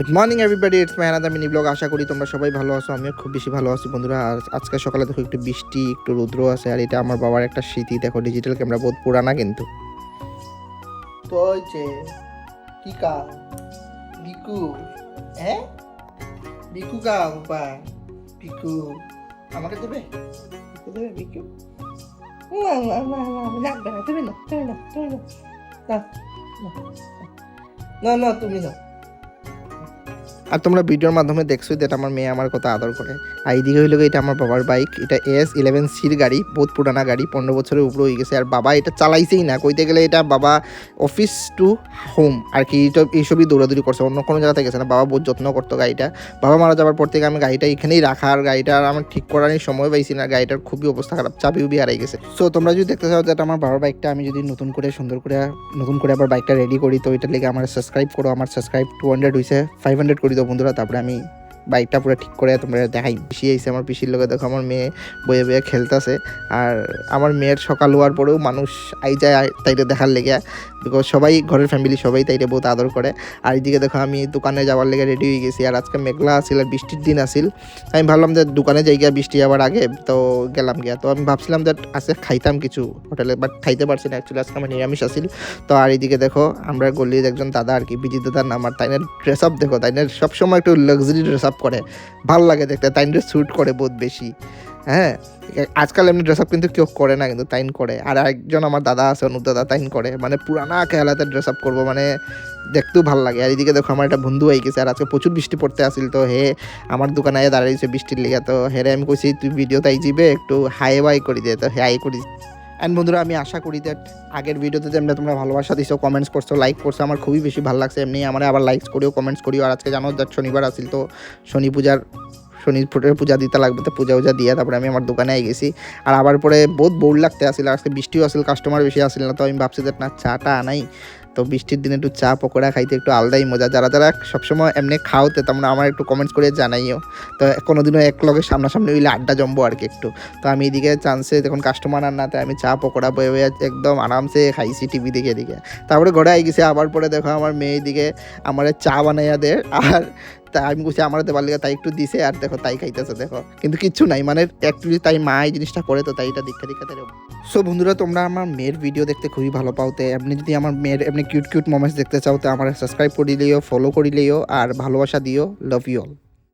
Good morning everybody, it's my another mini blog. আশা করি তোমরা সবাই ভালো আছো। আমিও খুব বেশি ভালো আছি বন্ধুরা। আর আজকে সকালে দেখো একটু বৃষ্টি, একটু রৌদ্র আছে। আর এটা আমার বাবার একটা স্মৃতি। দেখো ডিজিটাল ক্যামেরা বহুত পুরানা কিন্তু। তো হচ্ছে কি কা বিকু, হ্যাঁ বিকু কা বাবা, বিকু আমাকে দেবে, দেবে বিকু। লাগবে না, তুমি না, তুমি না, তুমি না, না না তুমি না। আর তোমরা ভিডিওর মাধ্যমে দেখছোই যে আমার মেয়ে আমার কথা আদর করে। আর এইদিকে হইলো এটা আমার বাবার বাইক। এটা S11C গাড়ি, বহুত পুরানা গাড়ি, 15 বছরের উপরে হয়ে গেছে। আর বাবা এটা চালাইছেই না, কইতে গেলে এটা বাবা অফিস টু হোম আর কি এইসবই দৌড়াদৌড়ি করছে, অন্য কোনো জায়গাতে গেছে না। বাবা বহুত যত্ন করতো গাড়িটা। বাবা মারা যাওয়ার পর থেকে আমি গাড়িটা এখানেই রাখা, আর গাড়িটা আমার ঠিক করার সময় পাইছি না। গাড়িটার খুবই অবস্থা খারাপ, চাবি উবি হারাই গেছে। সো তোমরা যদি দেখতে চাও যে আমার বাবার বাইকটা আমি যদি নতুন করে সুন্দর করে আবার বাইকটা রেডি করি, তো এটার লেগে আমার সাবস্ক্রাইব করো। আমার সাবস্ক্রাইব 200 হয়েছে, 500 করি দাও বন্ধুরা। তারপরে আমি বাইকটা পুরো ঠিক করে তোমরা দেখাই। পিসি আইসে, আমার পিসির লোকে দেখো আমার মেয়ে বয়ে বয়ে খেলতেছে। আর আমার মেয়ের সকাল হওয়ার পরেও মানুষ আই যায় তাইটা দেখার লেগে, বিকজ সবাই ঘরের ফ্যামিলি সবাই তাইটা বহুত আদর করে। আর এইদিকে দেখো আমি দোকানে যাওয়ার লেগে রেডি হয়ে গেছি। আর আজকে মেঘলা আসিল আর বৃষ্টির দিন আসিল। আমি ভাবলাম যে দোকানে যাই গিয়া বৃষ্টি যাওয়ার আগে, তো গেলাম গিয়া। তো আমি ভাবছিলাম যে আজকে খাইতাম কিছু হোটেলে, বাট খাইতে পারছি না। অ্যাকচুয়ালি আজকে আমার নিরামিষ আসিল। তো আর এইদিকে দেখো আমরা গলির একজন দাদা আর কি, বিজিত দাদার নাম। আর তাইনের ড্রেস আপ দেখো, তাইনের সবসময় একটু লাক্সারি ড্রেস আপ করে, ভাল লাগে দেখতে। তাইনের স্যুট করে বহুত বেশি। হ্যাঁ, আজকাল এমনি ড্রেস আপ কিন্তু কেউ করে না, কিন্তু তাইন করে। আর একজন আমার দাদা আছে, অনুপ দাদা, তাইন করে। মানে পুরানা খেলাতে ড্রেস আপ করবো, মানে দেখতেও ভালো লাগে। আর এদিকে দেখো আমার একটা বন্ধু হয়ে গেছে। আর আজকে প্রচুর বৃষ্টি পড়তে আসিল, তো হে আমার দোকানে দাঁড়িয়েছে বৃষ্টির লেগে। তো হেরে আমি কইছি তুই ভিডিও তাই যাবে একটু হাই বাই করি দে, তো হাই করি। অ্যান্ড বন্ধুরা আমি আশা করি দ্যাট আগের ভিডিওতে যেমন তোমরা ভালোবাসা দিছো, কমেন্টস করছো, লাইক করছো, আমার খুবই বেশি ভালো লাগছে। এমনি আমার আবার লাইকস করিও, কমেন্টস করিও। আর আজকে জানো দ্যাট শনিবার আসিল, তো শনি পূজা দিতে লাগবে। তো পূজা দিয়ে তারপরে আমি আমার দোকানে আই গেছি। আর আবার পরে বহুত বোর লাগতে আসিল। আজকে বৃষ্টিও আসিল, কাস্টমার বেশি আসিল না। তো আমি ভাবছি যে না, চাটা আনাই। তো বৃষ্টির দিনে একটু চা পকোড়া খাইতে একটু আলাদাই মজা। যারা যারা সবসময় এমনি খাওয়াতে, তোমরা আমার একটু কমেন্টস করে জানাইও। তো কোনোদিনও এক লগে সামনাসামনি হইলে আড্ডা জমবো আর কি একটু। তো আমি এদিকে চান্সে যখন কাস্টমার আর না, তাই আমি চা পকোড়া বয়ে বয়ে একদম আরামসে খাইছি টিভি দিকে এদিকে। তারপরে ঘরে আই গেছি। আবার পরে দেখো আমার মেয়ে দিকে আমার চা বানাইয়া দেয়। আর তাই আমি বলছি আমার দেওয়ার লেগে, তাই একটু দিছে। আর দেখো তাই খাইতেছে, দেখো কিন্তু কিচ্ছু নাই, মানে একটু তাই মা এই জিনিসটা করে, তো তাই এটা দীক্ষা তাই। সো বন্ধুরা তোমরা আমার মেয়ের ভিডিও দেখতে খুবই ভালো পাও। তো এমনি যদি আমার মেয়ের এমনি কিউট মোমেন্টস দেখতে চাও, তো আমার সাবস্ক্রাইব করিলেও, ফলো করিলেও, আর ভালোবাসা দিও। Love you all.